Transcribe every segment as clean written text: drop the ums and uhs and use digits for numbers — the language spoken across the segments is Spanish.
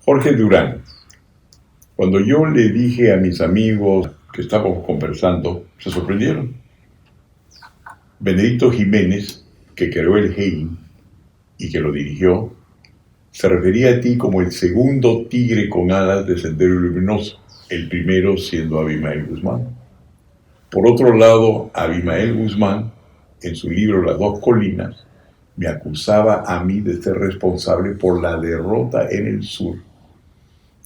Jorge Durán, cuando yo le dije a mis amigos que estábamos conversando, se sorprendieron. Benedicto Jiménez, que creó el GEIN y que lo dirigió, se refería a ti como el segundo tigre con alas de Sendero Luminoso, el primero siendo Abimael Guzmán. Por otro lado, Abimael Guzmán, en su libro Las dos colinas, me acusaba a mí de ser responsable por la derrota en el sur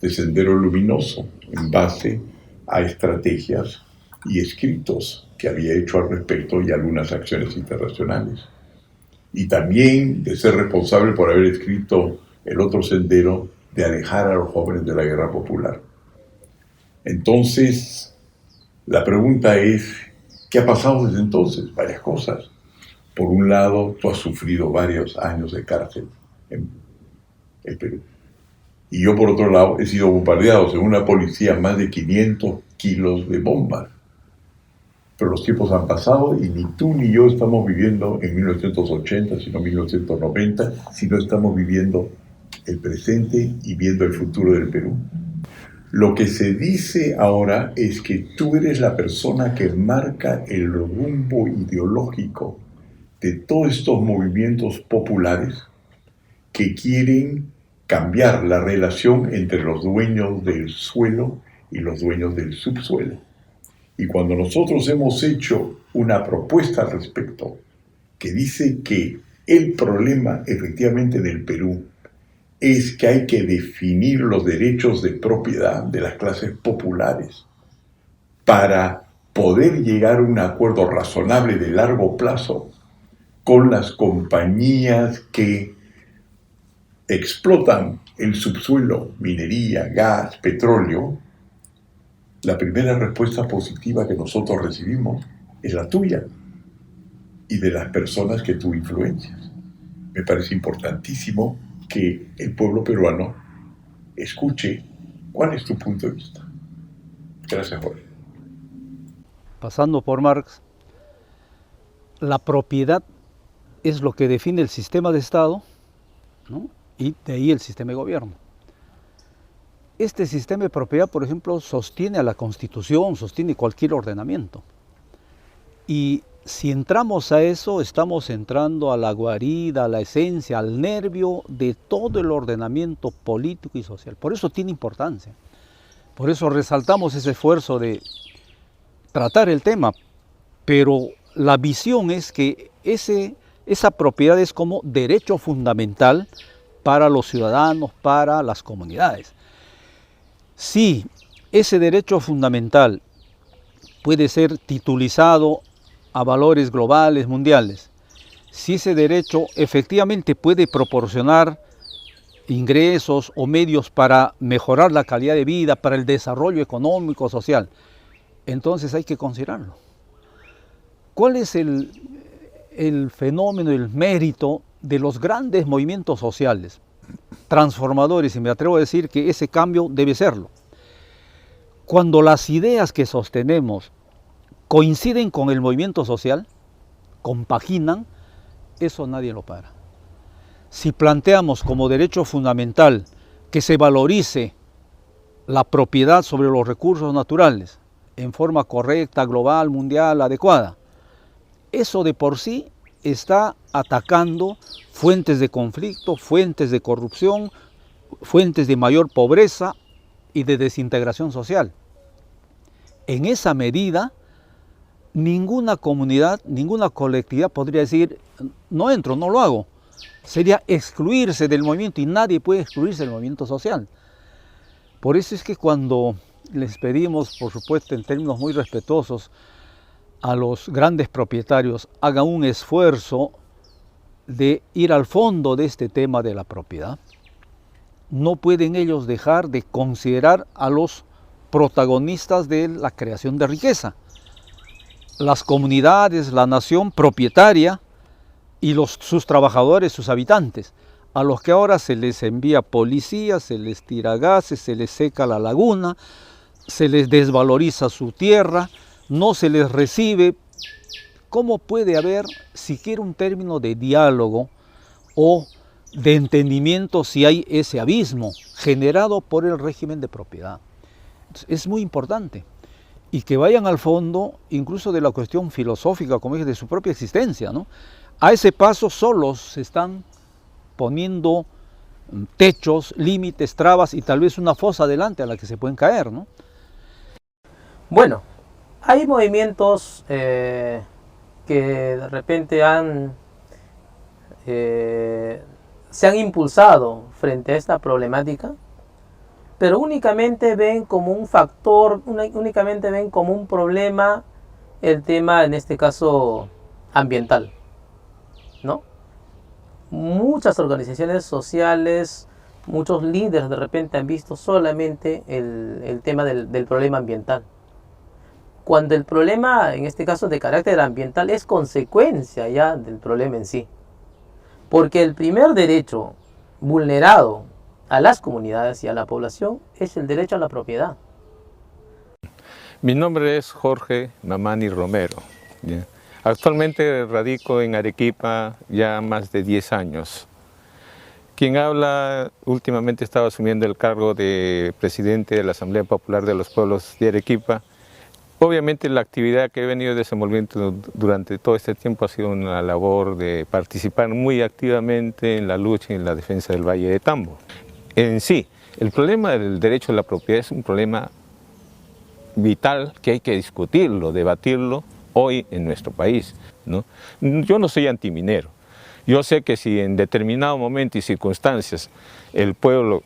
de Sendero Luminoso, en base a estrategias y escritos que había hecho al respecto y algunas acciones internacionales. Y también de ser responsable por haber escrito El otro sendero, de alejar a los jóvenes de la guerra popular. Entonces, la pregunta es, ¿qué ha pasado desde entonces? Varias cosas. Por un lado, tú has sufrido varios años de cárcel en el Perú. Y yo, por otro lado, he sido bombardeado, según la policía, más de 500 kilos de bombas. Pero los tiempos han pasado y ni tú ni yo estamos viviendo en 1980, sino 1990, sino estamos viviendo el presente y viendo el futuro del Perú. Lo que se dice ahora es que tú eres la persona que marca el rumbo ideológico de todos estos movimientos populares que quieren cambiar la relación entre los dueños del suelo y los dueños del subsuelo. Y cuando nosotros hemos hecho una propuesta al respecto que dice que el problema efectivamente del Perú es que hay que definir los derechos de propiedad de las clases populares para poder llegar a un acuerdo razonable de largo plazo con las compañías que explotan el subsuelo, minería, gas, petróleo. La primera respuesta positiva que nosotros recibimos es la tuya y de las personas que tú influencias. Me parece importantísimo que el pueblo peruano escuche cuál es tu punto de vista. Gracias, Jorge. Pasando por Marx, la propiedad es lo que define el sistema de Estado, ¿no? Y de ahí el sistema de gobierno. Este sistema de propiedad, por ejemplo, sostiene a la Constitución, sostiene cualquier ordenamiento. Y si entramos a eso, estamos entrando a la guarida, a la esencia, al nervio de todo el ordenamiento político y social. Por eso tiene importancia. Por eso resaltamos ese esfuerzo de tratar el tema. Pero la visión es que esa propiedad es como derecho fundamental para los ciudadanos, para las comunidades. Si ese derecho fundamental puede ser titulizado a valores globales, mundiales, si ese derecho efectivamente puede proporcionar ingresos o medios para mejorar la calidad de vida, para el desarrollo económico, social, entonces hay que considerarlo. ¿Cuál es el fenómeno, el mérito de los grandes movimientos sociales transformadores? Y me atrevo a decir que ese cambio debe serlo. Cuando las ideas que sostenemos coinciden con el movimiento social, compaginan, eso nadie lo para. Si planteamos como derecho fundamental que se valorice la propiedad sobre los recursos naturales en forma correcta, global, mundial, adecuada, eso de por sí está atacando fuentes de conflicto, fuentes de corrupción, fuentes de mayor pobreza y de desintegración social. En esa medida, ninguna comunidad, ninguna colectividad podría decir, no entro, no lo hago. Sería excluirse del movimiento y nadie puede excluirse del movimiento social. Por eso es que cuando les pedimos, por supuesto, en términos muy respetuosos, a los grandes propietarios hagan un esfuerzo de ir al fondo de este tema de la propiedad, no pueden ellos dejar de considerar a los protagonistas de la creación de riqueza. Las comunidades, la nación propietaria y sus trabajadores, sus habitantes, a los que ahora se les envía policía, se les tira gases, se les seca la laguna, se les desvaloriza su tierra, no se les recibe. ¿Cómo puede haber siquiera un término de diálogo o de entendimiento si hay ese abismo generado por el régimen de propiedad. Entonces, es muy importante. Y que vayan al fondo incluso de la cuestión filosófica, como dije, de su propia existencia, ¿no? A ese paso solos se están poniendo techos, límites, trabas y tal vez una fosa adelante a la que se pueden caer, ¿no? Bueno, hay movimientos que de repente se han impulsado frente a esta problemática, pero únicamente ven como un factor, únicamente ven como un problema el tema, en este caso, ambiental, ¿no? Muchas organizaciones sociales, muchos líderes de repente han visto solamente el tema del problema ambiental, cuando el problema, en este caso de carácter ambiental, es consecuencia ya del problema en sí. Porque el primer derecho vulnerado a las comunidades y a la población es el derecho a la propiedad. Mi nombre es Jorge Mamani Romero. Actualmente radico en Arequipa ya más de 10 años. Quien habla, últimamente estaba asumiendo el cargo de presidente de la Asamblea Popular de los Pueblos de Arequipa. Obviamente la actividad que he venido desenvolviendo durante todo este tiempo ha sido una labor de participar muy activamente en la lucha y en la defensa del Valle de Tambo. En sí, el problema del derecho a la propiedad es un problema vital que hay que discutirlo, debatirlo hoy en nuestro país, ¿no? Yo no soy antiminero. Yo sé que si en determinado momento y circunstancias el pueblo,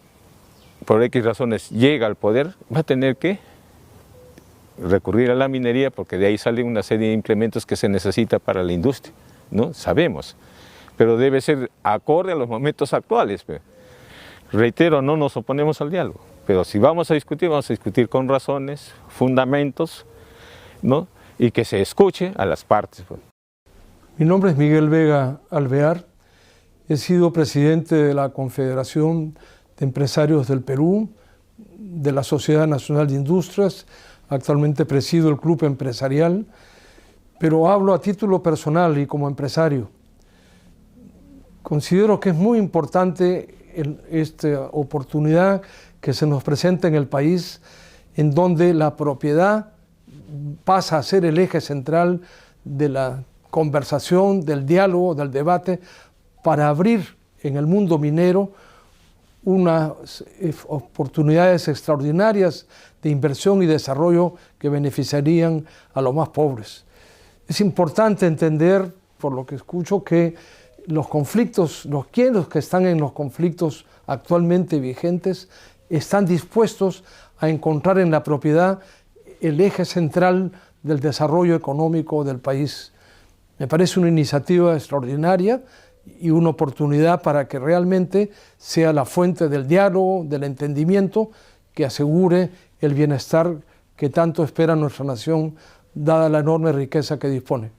por X razones, llega al poder, va a tener que recurrir a la minería porque de ahí salen una serie de implementos que se necesita para la industria, ¿no? Sabemos, pero debe ser acorde a los momentos actuales. Reitero, no nos oponemos al diálogo, pero si vamos a discutir con razones, fundamentos, ¿no? Y que se escuche a las partes. Mi nombre es Miguel Vega Alvear, he sido presidente de la Confederación de Empresarios del Perú, de la Sociedad Nacional de Industrias. Actualmente presido el Club Empresarial, pero hablo a título personal y como empresario. Considero que es muy importante esta oportunidad que se nos presenta en el país, en donde la propiedad pasa a ser el eje central de la conversación, del diálogo, del debate, para abrir en el mundo minero unas oportunidades extraordinarias de inversión y desarrollo que beneficiarían a los más pobres. Es importante entender, por lo que escucho, que los conflictos, los que están en los conflictos actualmente vigentes, están dispuestos a encontrar en la propiedad el eje central del desarrollo económico del país. Me parece una iniciativa extraordinaria y una oportunidad para que realmente sea la fuente del diálogo, del entendimiento, que asegure el bienestar que tanto espera nuestra nación, dada la enorme riqueza que dispone.